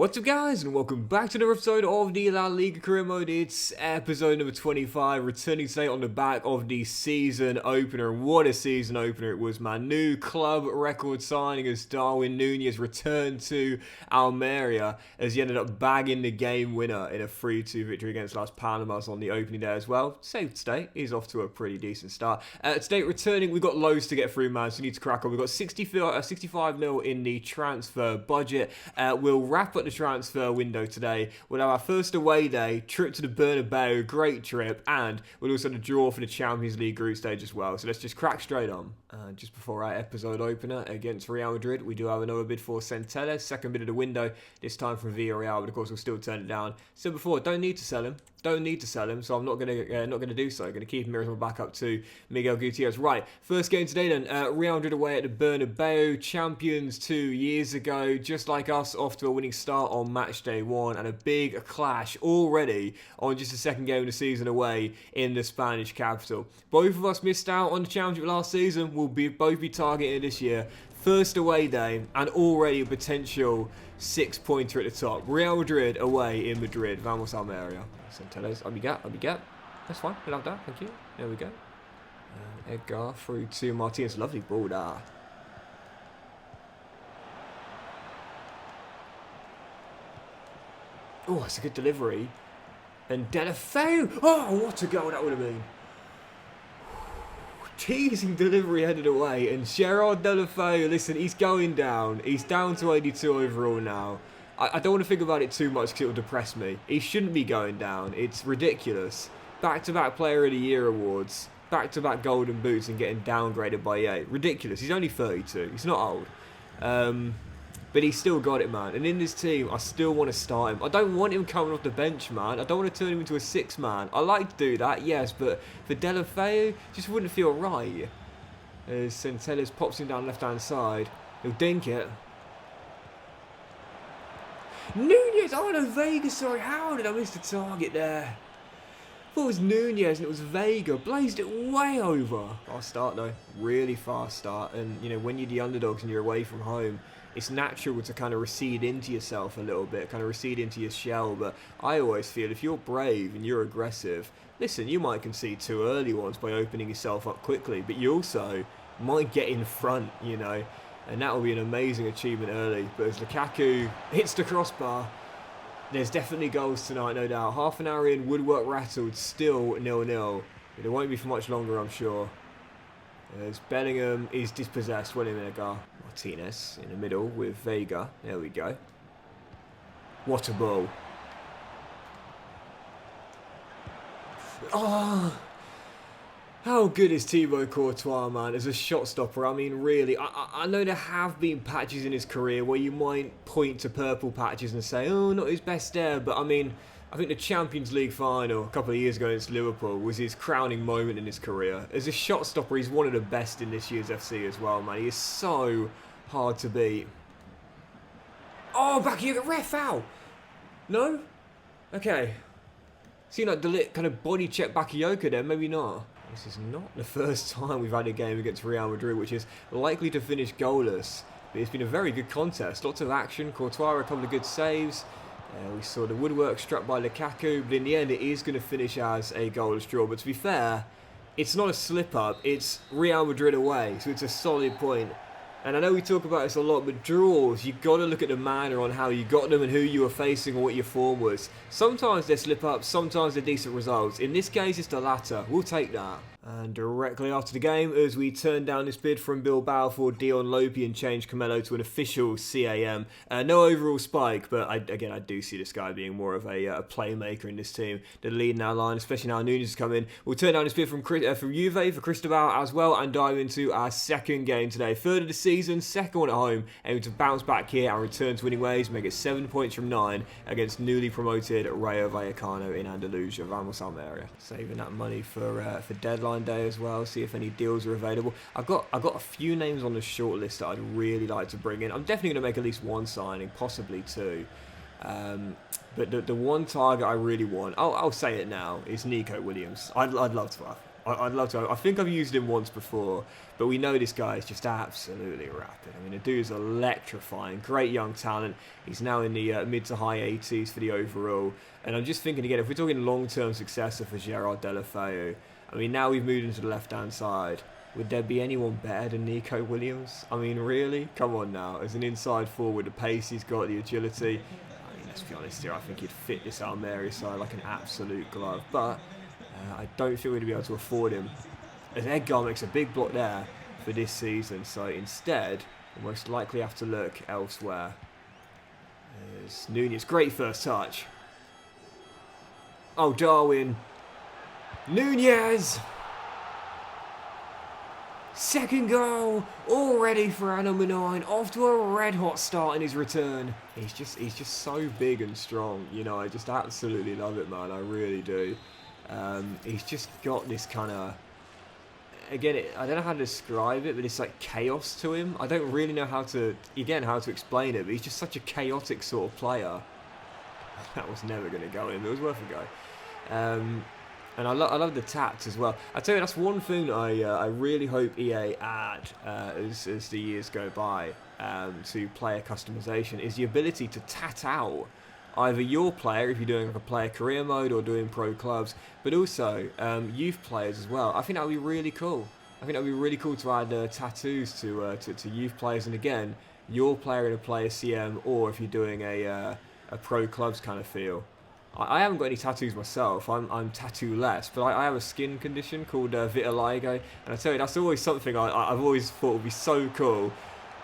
What's up guys, and welcome back to another episode of the La Liga career mode. It's episode number 25, returning today on the back of the season opener. And what a season opener it was, man. New club record signing as Darwin Núñez returned to Almeria as he ended up bagging the game winner in a 3-2 victory against Las Palmas on the opening day as well. Safe to state, he's off to a pretty decent start. Today returning, we've got loads to get through, man, so we need to crack on. We've got 65 mil in the transfer budget. We'll wrap up the transfer window today. We'll have our first away day, trip to the Bernabeu, great trip, and we'll also have a draw for the Champions League group stage as well. So let's just crack straight on. Just before our episode opener against Real Madrid, we do have another bid for Centelles, second bid of the window, this time from Villarreal, but of course we'll still turn it down. So before, don't need to sell him, so I'm not gonna do so. I'm gonna keep him here as my backup to Miguel Gutierrez. Right, first game today then, Real Madrid away at the Bernabeu, champions 2 years ago, just like us, off to a winning start on match day 1, and a big clash already on just the second game of the season away in the Spanish capital. Both of us missed out on the championship last season. We'll both be targeted this year. First away day, and already a potential 6-pointer at the top. Real Madrid away in Madrid. Vamos Almeria. Centelles, Obigat. That's fine. We'll have that. Thank you. There we go. Edgar through to Martinez. Lovely ball there. Oh, that's a good delivery. And Delafeu. Oh, what a goal that would have been. Teasing delivery headed away, and Gerard Delafeu, listen, he's going down. He's down to 82 overall now. I don't want to think about it too much because it will depress me. He shouldn't be going down. It's ridiculous. Back-to-back Player of the Year awards, back-to-back Golden Boots, and getting downgraded by 8. Ridiculous. He's only 32. He's not old. But he's still got it, man. And in this team, I still want to start him. I don't want him coming off the bench, man. I don't want to turn him into a 6-man. I like to do that, yes, but for Delafeu, just wouldn't feel right. As Centelles pops him down left-hand side. He'll dink it. Núñez! Oh, no, Vega, sorry. How did I miss the target there? I thought it was Núñez and it was Vega. Blazed it way over. Fast start, though. Really fast start. And, you know, when you're the underdogs and you're away from home, it's natural to kind of recede into yourself a little bit, kind of recede into your shell. But I always feel if you're brave and you're aggressive, listen, you might concede 2 early ones by opening yourself up quickly, but you also might get in front, you know, and that will be an amazing achievement early. But as Lukaku hits the crossbar, there's definitely goals tonight, no doubt. Half an hour in, woodwork rattled, still 0-0. But it won't be for much longer, I'm sure. As Bellingham is dispossessed, well in there, Martinez in the middle with Vega. There we go. What a ball. Oh, how good is Thibaut Courtois, man, as a shot stopper? I mean, really, I know there have been patches in his career where you might point to purple patches and say, oh, not his best there, but I mean, I think the Champions League final a couple of years ago against Liverpool was his crowning moment in his career. As a shot stopper, he's one of the best in this year's FC as well, man. He is so hard to beat. Oh, Bakayoko, ref foul! No? Okay. See, like, Delit kind of body check Bakayoko there, maybe not. This is not the first time we've had a game against Real Madrid, which is likely to finish goalless. But it's been a very good contest. Lots of action. Courtois, a couple of good saves. We saw the woodwork struck by Lukaku, but in the end it is going to finish as a goalless draw. But to be fair, it's not a slip-up, it's Real Madrid away, so it's a solid point. And I know we talk about this a lot, but draws, you've got to look at the manner on how you got them and who you were facing or what your form was. Sometimes they're slip-ups, sometimes they're decent results. In this case, it's the latter. We'll take that. And directly after the game, as we turn down this bid from Bilbao for Dion Lopi and change Camelo to an official CAM. No overall spike, but I do see this guy being more of a playmaker in this team. The lead in our line, especially now Núñez has come in. We'll turn down this bid from Juve for Cristobal as well and dive into our second game today. Third of the season, second one at home, aiming to bounce back here and return to winning ways, make it 7 points from 9 against newly promoted Rayo Viano in Andalusia. Vamos Almeria. Saving that money for deadline day as well, see if any deals are available. I've got a few names on the short list that I'd really like to bring in. I'm definitely going to make at least one signing, possibly 2. But the one target I really want, I'll say it now, is Nico Williams. I'd love to have I'd love to. I think I've used him once before, but we know this guy is just absolutely rapid. I mean, the dude's electrifying. Great young talent. He's now in the mid to high 80s for the overall. And I'm just thinking again, if we're talking long-term successor for Gerard Deulofeu, I mean, now we've moved into the left-hand side. Would there be anyone better than Nico Williams? I mean, really? Come on now. As an inside forward, the pace he's got, the agility. I mean, let's be honest here. I think he'd fit this Almeria side like an absolute glove. But I don't think we're going to be able to afford him, as Edgar makes a big block there for this season. So instead, we'll most likely have to look elsewhere. There's Nunez, great first touch. Oh, Darwin. Nunez! Second goal already for our number 9. Off to a red-hot start in his return. He's just so big and strong. You know, I just absolutely love it, man. I really do. He's just got this kind of, again, I don't know how to describe it, but it's like chaos to him. I don't really know how to explain it, but he's just such a chaotic sort of player. That was never going to go in, but it was worth a go. And I love the tats as well. I tell you, that's one thing that I really hope EA add as the years go by to player customization, is the ability to tat out either your player, if you're doing like a player career mode or doing pro clubs, but also youth players as well. I think that would be really cool. I think that would be really cool to add tattoos to youth players, and again, your player in a player CM, or if you're doing a pro clubs kind of feel. I haven't got any tattoos myself. I'm tattoo-less, but I have a skin condition called vitiligo, and I tell you, that's always something I've always thought would be so cool.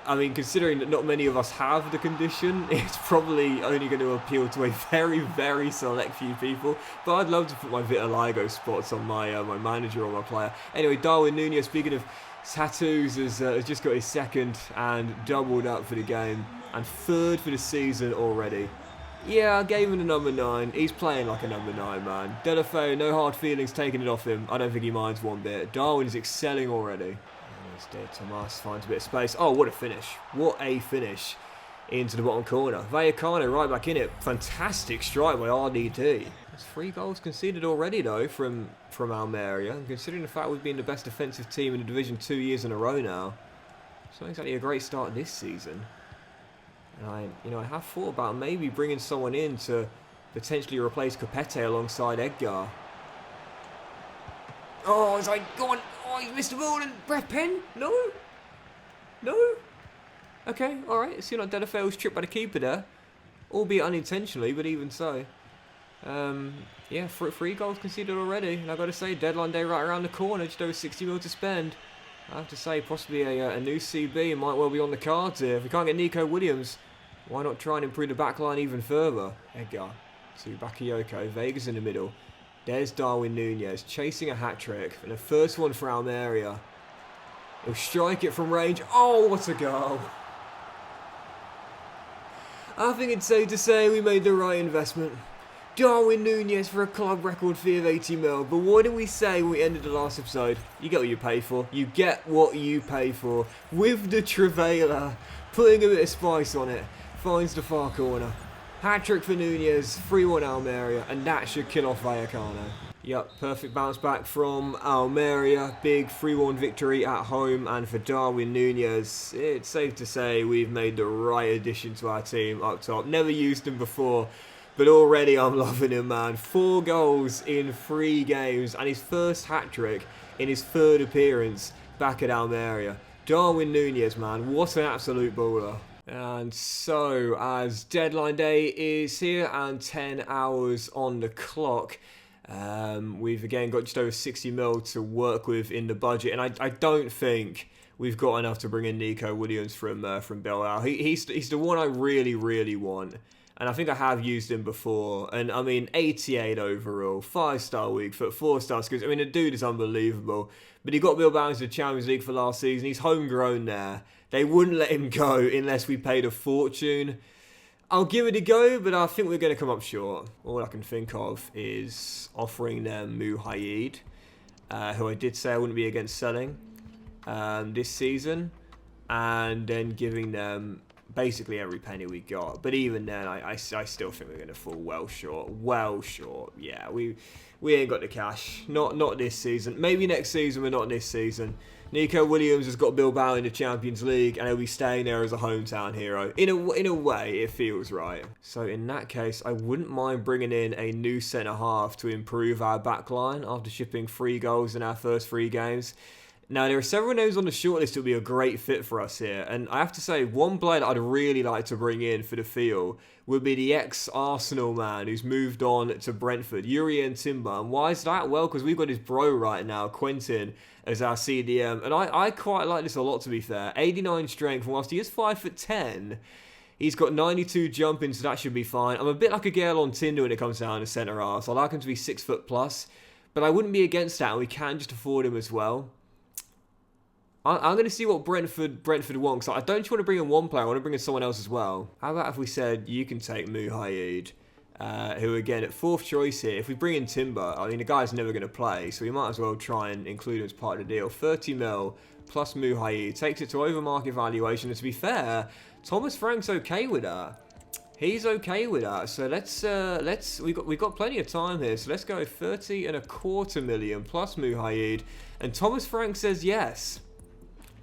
I mean, considering that not many of us have the condition, it's probably only going to appeal to a very, very select few people. But I'd love to put my vitiligo spots on my my manager or my player. Anyway, Darwin Nunez, speaking of tattoos, has just got his second and doubled up for the game, and third for the season already. Yeah, I gave him the number 9. He's playing like a number 9, man. Deulofeu, no hard feelings taking it off him. I don't think he minds one bit. Darwin is excelling already. Tomas finds a bit of space. Oh, what a finish. What a finish into the bottom corner. Vallecano right back in it. Fantastic strike by RDD. There's 3 goals conceded already, though, from Almeria. And considering the fact we've been the best defensive team in the Division 2 years in a row now, it's not exactly a great start this season. And I have thought about maybe bringing someone in to potentially replace Capete alongside Edgar. Oh, it's like, go on. Oh, he's missed the ball and breath pen? No? No? Okay, alright. It seemed like Deulofeu was tripped by the keeper there. Albeit unintentionally, but even so. Yeah, 3 goals conceded already. And I've got to say, deadline day right around the corner. Just over 60 mil to spend. I have to say, possibly a new CB might well be on the cards here. If we can't get Nico Williams, why not try and improve the backline even further? Edgar to Bakayoko. Vega's in the middle. There's Darwin Nunez chasing a hat-trick. And the first one for Almeria. He'll strike it from range. Oh, what a goal. I think it's safe to say we made the right investment. Darwin Nunez for a club record fee of 80 mil. But what did we say when we ended the last episode? You get what you pay for. You get what you pay for. With the Travailer. Putting a bit of spice on it. Finds the far corner. Hat-trick for Nunez, 3-1 Almeria, and that should kill off Vallecano. Yep, perfect bounce back from Almeria. Big 3-1 victory at home, and for Darwin Nunez, it's safe to say we've made the right addition to our team up top. Never used him before, but already I'm loving him, man. 4 goals in 3 games, and his first hat-trick in his 3rd appearance back at Almeria. Darwin Nunez, man, what an absolute baller. And so, as deadline day is here and 10 hours on the clock, we've again got just over 60 mil to work with in the budget, and I don't think we've got enough to bring in Nico Williams from Bilbao. He's the one I really, really want, and I think I have used him before. And I mean, 88 overall, 5-star weak foot, 4-star skills. I mean, the dude is unbelievable. But he got Bilbao into the Champions League for last season. He's homegrown there. They wouldn't let him go unless we paid a fortune. I'll give it a go, but I think we're going to come up short. All I can think of is offering them Muhaid, who I did say I wouldn't be against selling this season, and then giving them basically every penny we got. But even then, I still think we're going to fall well short. Well short. Yeah, we ain't got the cash. Not this season. Maybe next season, but not this season. Nico Williams has got Bilbao in the Champions League, and he'll be staying there as a hometown hero. In a way, it feels right. So in that case, I wouldn't mind bringing in a new centre-half to improve our backline after shipping 3 goals in our first 3 games. Now, there are several names on the shortlist that would be a great fit for us here. And I have to say, one player that I'd really like to bring in for the field would be the ex-Arsenal man who's moved on to Brentford, Jurrien Timber. And why is that? Well, because we've got his bro right now, Quentin, as our CDM. And I quite like this a lot, to be fair. 89 strength, and whilst he is 5'10", he's got 92 jumping, so that should be fine. I'm a bit like a girl on Tinder when it comes down to centre-half. So I like him to be 6 foot plus. But I wouldn't be against that, and we can just afford him as well. I'm going to see what Brentford want, because I don't just want to bring in one player, I want to bring in someone else as well. How about if we said, you can take Muhaid, who again, at 4th choice here, if we bring in Timber, I mean, the guy's never going to play, so we might as well try and include him as part of the deal. 30 mil plus Muhaid takes it to over market valuation, and to be fair, Thomas Frank's okay with that. He's okay with that, so we've got plenty of time here, so let's go 30.25 million plus Muhaid, and Thomas Frank says yes.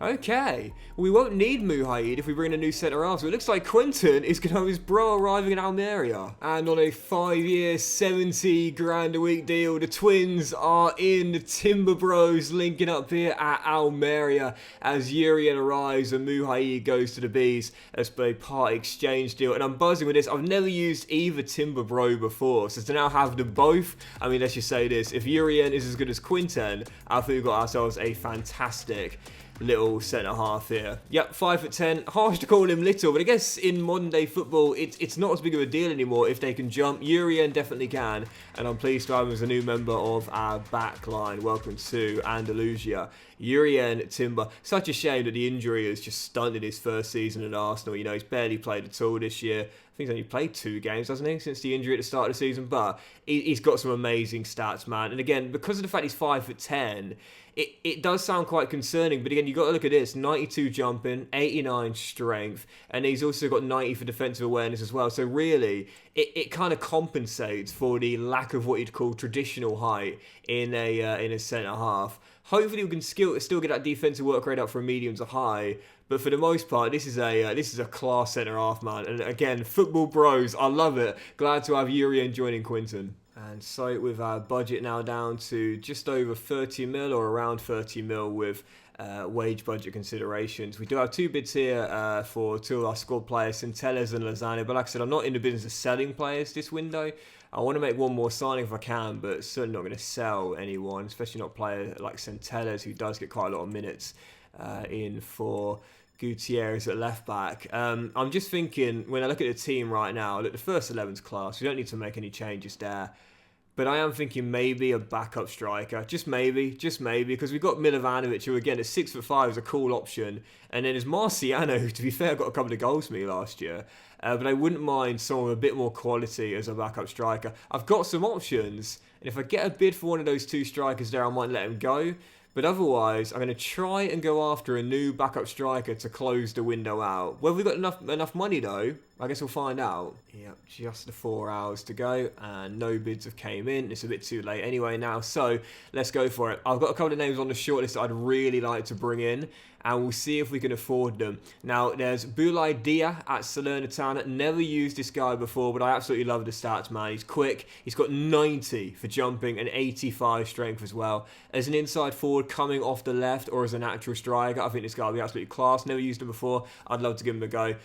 Okay, we won't need Muhaid if we bring in a new centre-half, so it looks like Quentin is going to have his bro arriving in Almeria. And on a 5-year, 70 grand a week deal, the twins are in. The Timber Bros linking up here at Almeria as Jurrien arrives and Muhaid goes to the Bees as a part exchange deal. And I'm buzzing with this. I've never used either Timber Bro before, so to now have them both, I mean, let's just say this. If Jurrien is as good as Quentin, I think we've got ourselves a fantastic little centre-half here. Yep, 5'10". Harsh to call him little, but I guess in modern day football, it's not as big of a deal anymore if they can jump. Jurrien definitely can, and I'm pleased to have him as a new member of our back line. Welcome to Andalusia. Jurrien Timber. Such a shame that the injury has just stunted his first season at Arsenal. You know, he's barely played at all this year. I think he's only played 2 games, hasn't he, since the injury at the start of the season, but he's got some amazing stats, man. And again, because of the fact he's 5'10", it does sound quite concerning, but again, you've got to look at this. 92 jumping, 89 strength, and he's also got 90 for defensive awareness as well. So really, it kind of compensates for the lack of what you'd call traditional height in a centre-half. Hopefully we can still get that defensive work rate up from medium to high, but for the most part, this is a class centre-half, man. And again, football bros, I love it. Glad to have Jurrien joining Quentin. And so with our budget now down to just over 30 mil or around 30 mil with wage budget considerations. We do have 2 bids here for 2 of our squad players, Centelles and Lozano. But like I said, I'm not in the business of selling players this window. I want to make one more signing if I can, but certainly not going to sell anyone, especially not a player like Centelles, who does get quite a lot of minutes in for Gutierrez at left back. I'm just thinking, when I look at the team right now, look, the first 11's class. We don't need to make any changes there. But I am thinking maybe a backup striker. Just maybe, because we've got Milovanovic, who again, at 6'5", is a cool option. And then there's Marciano, who to be fair, got a couple of goals for me last year. But I wouldn't mind someone with a bit more quality as a backup striker. I've got some options, and if I get a bid for one of those 2 strikers there, I might let him go. But otherwise, I'm going to try and go after a new backup striker to close the window out. Whether we've got enough money, though, I guess we'll find out. Yep, just the 4 hours to go, and no bids have came in. It's a bit too late anyway now, so let's go for it. I've got a couple of names on the shortlist that I'd really like to bring in, and we'll see if we can afford them. Now, there's Boulaye Dia at Salernitana. Never used this guy before, but I absolutely love the stats, man. He's quick. He's got 90 for jumping and 85 strength as well. As an inside forward coming off the left or as a natural striker, I think this guy will be absolutely class. Never used him before. I'd love to give him a go.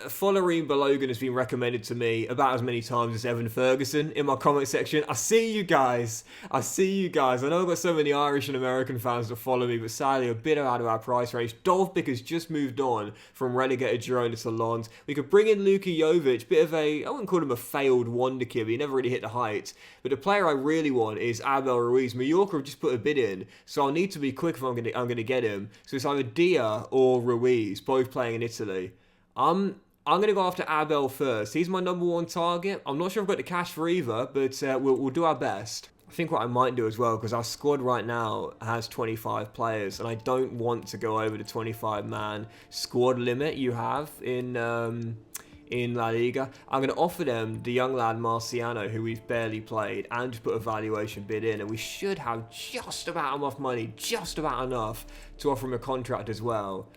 Folarin Balogun has been recommended to me about as many times as Evan Ferguson in my comment section. I see you guys. I know I've got so many Irish and American fans that follow me, but sadly a bit out of our price range. Dovbyk has just moved on from relegated Girona to Lens. We could bring in Luka Jovic, bit of a, I wouldn't call him a failed wonder kid, but he never really hit the heights. But the player I really want is Abel Ruiz. Mallorca have just put a bid in, so I'll need to be quick if I'm going to get him. So it's either Dia or Ruiz, both playing in Italy. I'm going to go after Abel first. He's my number 1 target. I'm not sure I've got the cash for either, but we'll do our best. I think what I might do as well, because our squad right now has 25 players, and I don't want to go over the 25-man squad limit you have in La Liga. I'm going to offer them the young lad Marciano, who we've barely played, and just put a valuation bid in, and we should have just about enough money, just about enough to offer him a contract as well.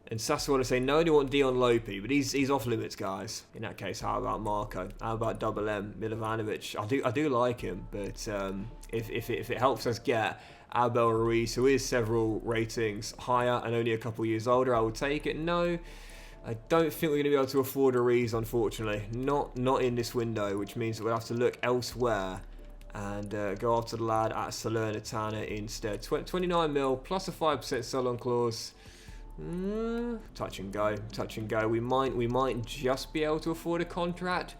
And Sassuolo say no, they want Dion Lopi, but he's off limits, guys. In that case, how about Marco? How about Double M Milovanovic? I do like him, but if it helps us get Abel Ruiz, who is several ratings higher and only a couple years older, I will take it. No, I don't think we're going to be able to afford Ruiz, unfortunately. Not in this window, which means that we'll have to look elsewhere and go after the lad at Salernitana instead. 29 mil plus a 5% sell-on clause. Touch and go. We might just be able to afford a contract,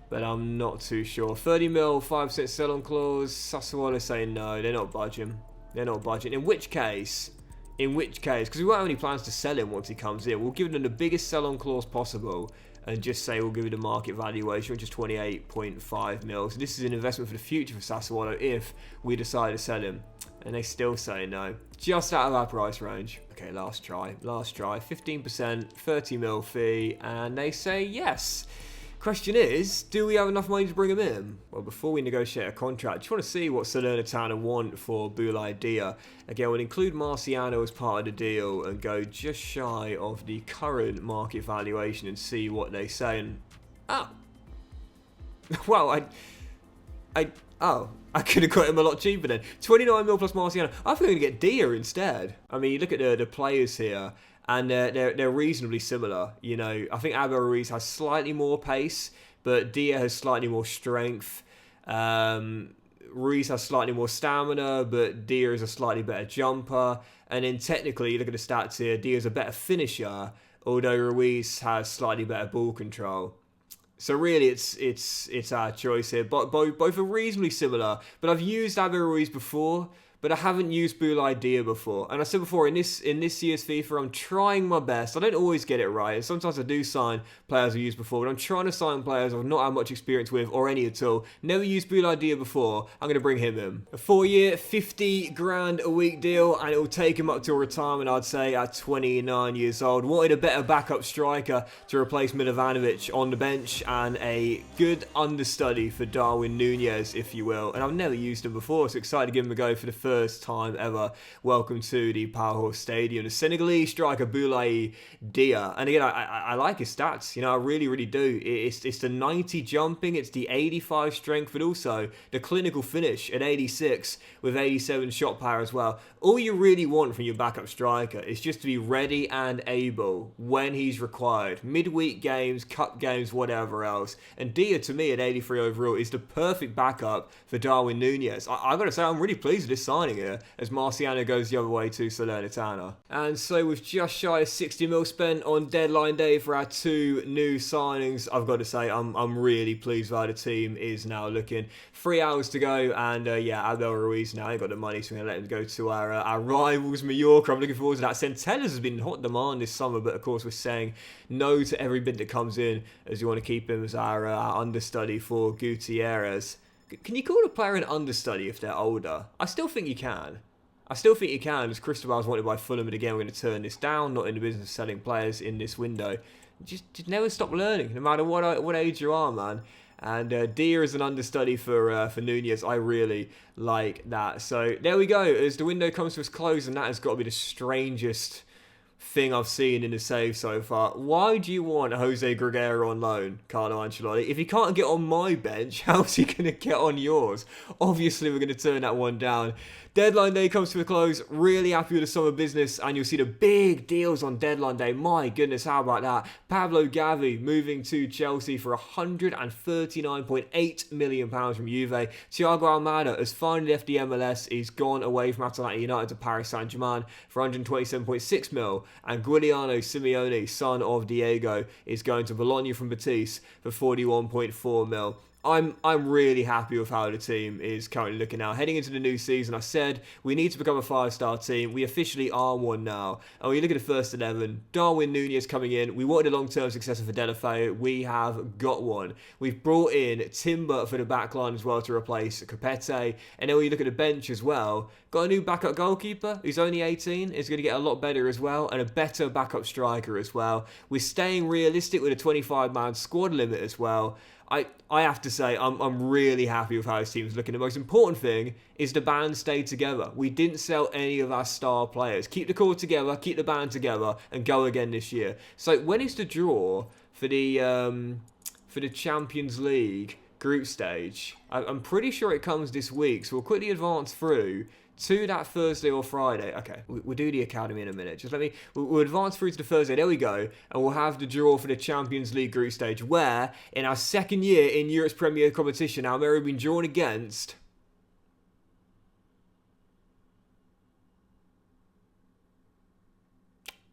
but I'm not too sure. 30 mil, 5% sell-on clause. Sassuolo say no, they're not budging. In which case, because we won't have any plans to sell him once he comes in, we'll give them the biggest sell-on clause possible and just say we'll give it a market valuation, which is 28.5 mil. So this is an investment for the future for Sassuolo if we decide to sell him. And they still say no. Just out of our price range. Okay, last try. 15%, 30 mil fee, and they say yes. Question is, do we have enough money to bring him in? Well, before we negotiate a contract, I just want to see what Salernitana want for Boulaye Dia. Again, we'll include Marciano as part of the deal and go just shy of the current market valuation and see what they say. And well, I could have got him a lot cheaper then. 29 mil plus Marciano. I think I'm going to get Dia instead. I mean, you look at the players here, and they're reasonably similar. You know, I think Abel Ruiz has slightly more pace, but Dia has slightly more strength. Ruiz has slightly more stamina, but Dia is a slightly better jumper. And then technically, you look at the stats here, Dia is a better finisher, although Ruiz has slightly better ball control. So really, it's our choice here. But both are reasonably similar. But I've used Abel Ruiz before, but I haven't used Boulaye Dia before. And I said before, in this year's FIFA, I'm trying my best. I don't always get it right. And sometimes I do sign players I've used before, but I'm trying to sign players I've not had much experience with, or any at all. Never used Boulaye Dia before. I'm going to bring him in. A 4-year, 50 grand a week deal, and it will take him up to retirement, I'd say, at 29 years old. Wanted a better backup striker to replace Milovanovic on the bench, and a good understudy for Darwin Nunez, if you will. And I've never used him before, so excited to give him a go for the first time ever. Welcome to the Powerhouse Stadium. The Senegalese striker Boulaye Dia. And again, I like his stats. You know, I really do. It's the 90 jumping, it's the 85 strength, but also the clinical finish at 86 with 87 shot power as well. All you really want from your backup striker is just to be ready and able when he's required. Midweek games, cup games, whatever else. And Dia, to me, at 83 overall, is the perfect backup for Darwin Nunez. I've got to say, I'm really pleased with this signing here, as Marciano goes the other way to Salernitana. And so with just shy of 60 mil spent on deadline day for our two new signings, I've got to say, I'm really pleased with how the team is now looking. 3 hours to go, and yeah, Abel Ruiz now ain't got the money, so we're going to let him go to our rivals, Mallorca. I'm looking forward to that. Centellas has been in hot demand this summer, but of course we're saying no to every bid that comes in, as you want to keep him as our understudy for Gutierrez. Can you call a player an understudy if they're older? I still think you can. As Cristobal's wanted by Fulham, but again, we're going to turn this down. Not in the business of selling players in this window. Just never stop learning, no matter what age you are, man. And Dia is an understudy for Nunez. I really like that. So there we go. As the window comes to its close, and that has got to be the strangest thing I've seen in the save so far. Why do you want Jose Greguera on loan, Carlo Ancelotti? If he can't get on my bench, how's he going to get on yours? Obviously, we're going to turn that one down. Deadline day comes to a close. Really happy with the summer business, and you'll see the big deals on deadline day. My goodness, how about that? Pablo Gavi moving to Chelsea for £139.8 million from Juve. Thiago Almada has finally left the MLS. He's gone away from Atalanta United to Paris Saint-Germain for £127.6 million. And Giuliano Simeone, son of Diego, is going to Bologna from Betis for £41.4 million. I'm really happy with how the team is currently looking now. Heading into the new season, I said we need to become a 5-star team. We officially are one now. And when you look at the first 11, Darwin Núñez coming in. We wanted a long-term successor for Deulofeu. We have got one. We've brought in Timber for the back line as well to replace Capete. And then when you look at the bench as well, got a new backup goalkeeper who's only 18. Is going to get a lot better as well. And a better backup striker as well. We're staying realistic with a 25-man squad limit as well. I have to say, I'm really happy with how this team's looking. The most important thing is the band stayed together. We didn't sell any of our star players. Keep the core together, keep the band together, and go again this year. So when it's the draw for the Champions League group stage, I'm pretty sure it comes this week. So we'll quickly advance through to that Thursday or Friday. Okay, we'll do the academy in a minute. Just we'll advance through to the Thursday. There we go. And we'll have the draw for the Champions League group stage, where in our second year in Europe's Premier competition, Almeria have been drawn against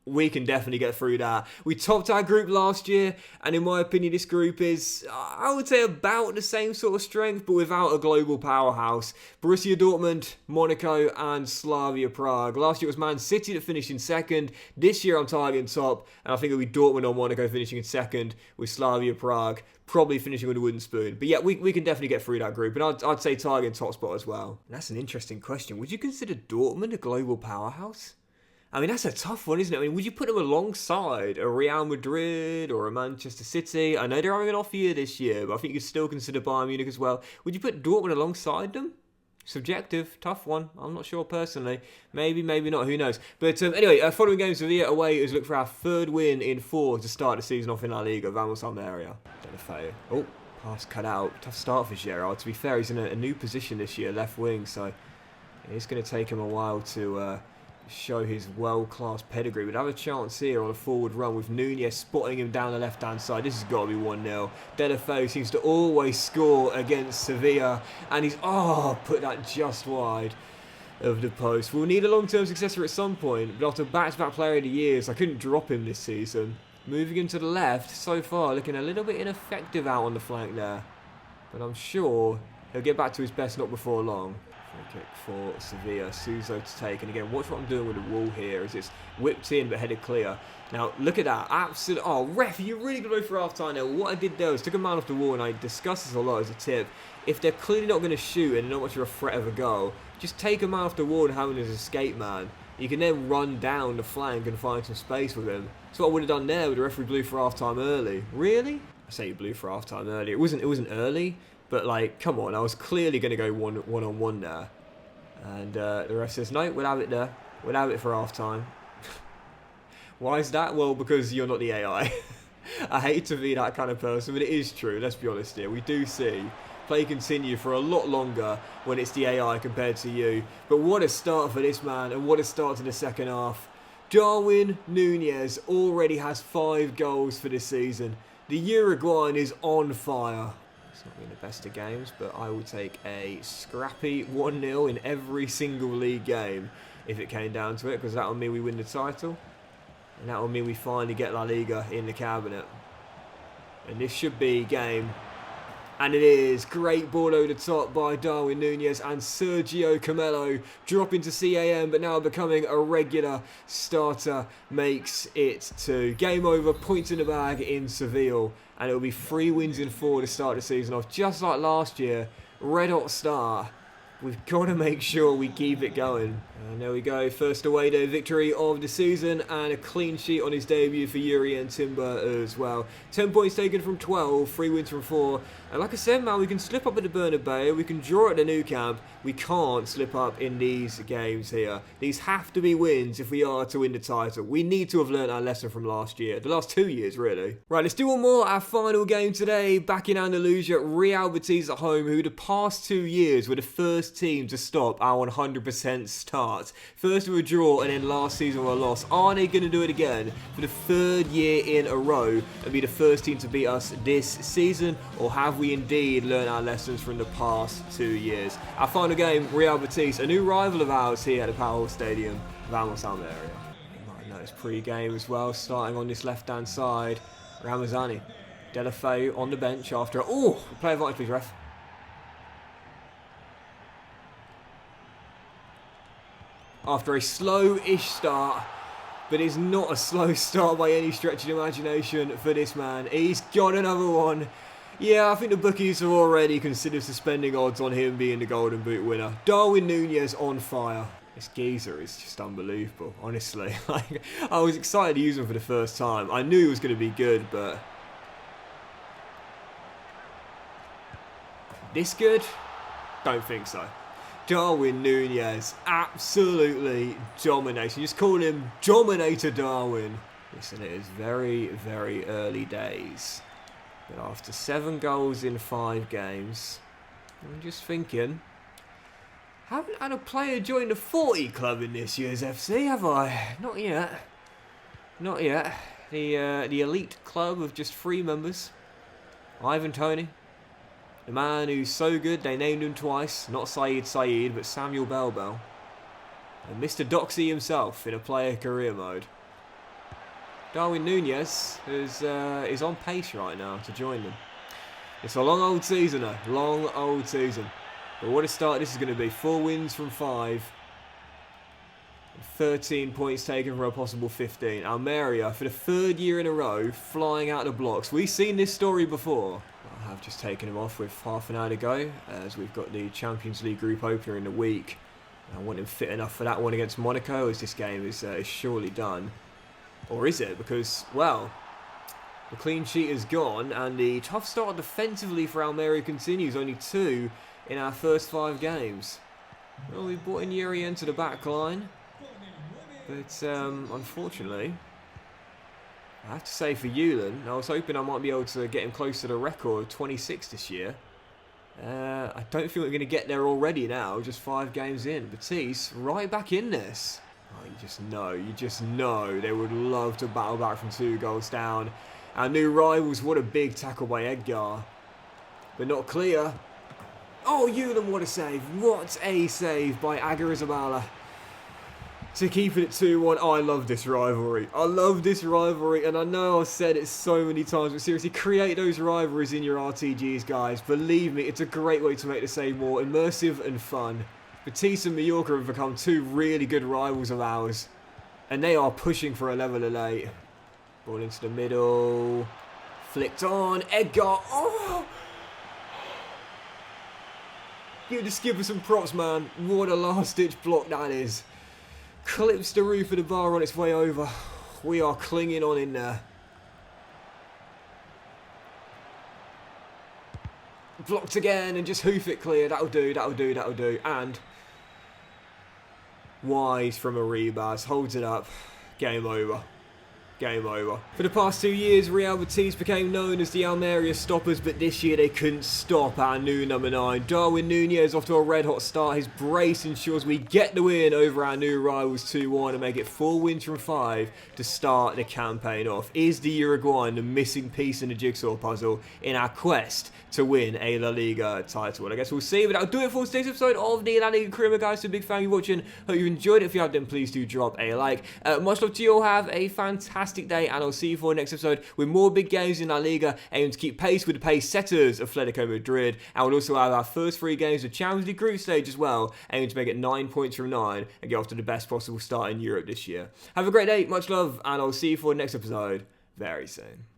we can definitely get through that. We topped our group last year, and in my opinion, this group is, I would say, about the same sort of strength, but without a global powerhouse. Borussia Dortmund, Monaco, and Slavia Prague. Last year it was Man City that finished in second. This year I'm targeting top, and I think it'll be Dortmund or Monaco finishing in second, with Slavia Prague probably finishing with a wooden spoon. But yeah, we can definitely get through that group, and I'd say targeting top spot as well. And that's an interesting question. Would you consider Dortmund a global powerhouse? I mean, that's a tough one, isn't it? I mean, would you put them alongside a Real Madrid or a Manchester City? I know they're having an off year this year, but I think you could still consider Bayern Munich as well. Would you put Dortmund alongside them? Subjective, tough one. I'm not sure personally. Maybe, maybe not. Who knows? But anyway, following games of the year away is look for our third win in 4 to start the season off in La Liga. Vamos Almeria. Deulofeu. Oh, pass cut out. Tough start for Gerrard. To be fair, he's in a new position this year, left wing, so it's going to take him a while to show his world-class pedigree. We'd have a chance here on a forward run with Núñez spotting him down the left-hand side. This has got to be 1-0. Deulofeu seems to always score against Sevilla, and he's, put that just wide of the post. We'll need a long-term successor at some point, but after back-to-back player of the years, I couldn't drop him this season. Moving him to the left, so far looking a little bit ineffective out on the flank there, but I'm sure he'll get back to his best not before long. Free kick for Sevilla. Suso to take. And again, watch what I'm doing with the wall here as it's whipped in but headed clear. Now, look at that. Absolute. Oh, ref, you're really going to go for half time there. What I did there was took a man off the wall, and I discussed this a lot as a tip. If they're clearly not going to shoot and not much of a threat of a goal, just take a man off the wall and have him as an escape man. You can then run down the flank and find some space with him. That's what I would have done there with the referee blew for half time early. Really? I say he blew for half time early. It wasn't early. But, like, come on, I was clearly going to go one-on-one there. And the rest says, no, we'll have it there. We'll have it for half-time. Why is that? Well, because you're not the AI. I hate to be that kind of person, but it is true. Let's be honest here. We do see play continue for a lot longer when it's the AI compared to you. But what a start for this man, and what a start to the second half. Darwin Núñez already has 5 goals for this season. The Uruguayan is on fire. Not been the best of games, but I would take a scrappy 1-0 in every single league game if it came down to it, because that would mean we win the title, and that would mean we finally get La Liga in the cabinet. And this should be game. And it is. Great ball over the top by Darwin Núñez and Sergio Camelo dropping to CAM, but now becoming a regular starter, makes it 2. Game over, points in the bag in Seville, and it'll be 3 wins in 4 to start the season off, just like last year. Red hot start. We've got to make sure we keep it going. And there we go, first away day victory of the season, and a clean sheet on his debut for Yuri and Timber as well. 10 points taken from 12, 3 wins from 4. And like I said, man, we can slip up at the Bernabeu, we can draw at the Nou Camp. We can't slip up in these games here. These have to be wins if we are to win the title. We need to have learned our lesson from last year, the last 2 years really. Right, let's do one more. Our final game today, back in Andalusia, Real Betis at home, who the past 2 years were the first team to stop our 100% start. First with a draw, and then last season with a loss. Are they going to do it again for the 3rd year in a row and be the first team to beat us this season? Or have we indeed learned our lessons from the past 2 years? Our final game, Real Betis, a new rival of ours here at the Powerhouse Stadium, Vamos Almeria. You might have noticed pre-game as well, starting on this left-hand side, Ramazani. Delafeu on the bench after... Oh, play advantage, please, ref. After a slow-ish start, but it's not a slow start by any stretch of imagination for this man. He's got another one. Yeah, I think the bookies have already considered suspending odds on him being the Golden Boot winner. Darwin Núñez on fire. This geezer is just unbelievable, honestly. Like, I was excited to use him for the first time. I knew he was going to be good, but... This good? Don't think so. Darwin Núñez, absolutely dominating. Just call him Dominator Darwin. Listen, it is very, very early days. But after 7 goals in 5 games, I'm just thinking, haven't had a player join the 40 club in this year's FC, have I? Not yet. Not yet. The elite club of just 3 members. Ivan Toney. The man who's so good they named him twice. Not Saeed, but Samuel Bell. And Mr. Doxy himself in a player career mode. Darwin Núñez is on pace right now to join them. It's a long old season though. Long old season. But what a start this is going to be. 4 wins from 5. 13 points taken from a possible 15. Almeria, for the 3rd year in a row, flying out the blocks. We've seen this story before. I have just taken him off with half an hour to go, as we've got the Champions League group opener in the week. I want him fit enough for that one against Monaco, as this game is surely done. Or is it? Because, well, the clean sheet is gone, and the tough start defensively for Almeria continues. Only 2 in our first 5 games. Well, we brought in Yuri into the back line. But, unfortunately, I have to say for Yulin, I was hoping I might be able to get him close to the record, 26 this year. I don't think we're going to get there already now, just 5 games in. Betis, right back in this. Oh, you just know they would love to battle back from 2 goals down. Our new rivals, what a big tackle by Edgar. But not clear. Oh, Yulin, what a save. What a save by Agarizabala. To keep it at 2-1. Oh, I love this rivalry. I love this rivalry. And I know I've said it so many times, but seriously, create those rivalries in your RTGs, guys. Believe me, it's a great way to make the save more immersive and fun. Betis and Mallorca have become 2 really good rivals of ours. And they are pushing for a level of 8. Ball into the middle. Flicked on. Edgar. Oh! Give the skipper some props, man. What a last-ditch block that is. Clips the roof of the bar on its way over. We are clinging on in there. Blocked again and just hoof it clear. That'll do. And wise from Arribas. Holds it up. Game over. Game over. For the past 2 years, Real Betis became known as the Almeria Stoppers, but this year they couldn't stop our new number 9. Darwin Núñez off to a red-hot start. His brace ensures we get the win over our new rivals 2-1 and make it 4 wins from 5 to start the campaign off. Is the Uruguayan the missing piece in the jigsaw puzzle in our quest to win a La Liga title? Well, I guess we'll see, but that'll do it for today's episode of the La Liga Career, guys. So big fan of you watching. Hope you enjoyed it. If you have, then please do drop a like. Much love to you all. Have a fantastic day, and I'll see you for the next episode with more big games in La Liga, aiming to keep pace with the pace setters of Atletico Madrid. And we'll also have our first 3 games of Champions League group stage as well, aiming to make it 9 points from 9 and get off to the best possible start in Europe this year. Have a great day, much love, and I'll see you for the next episode very soon.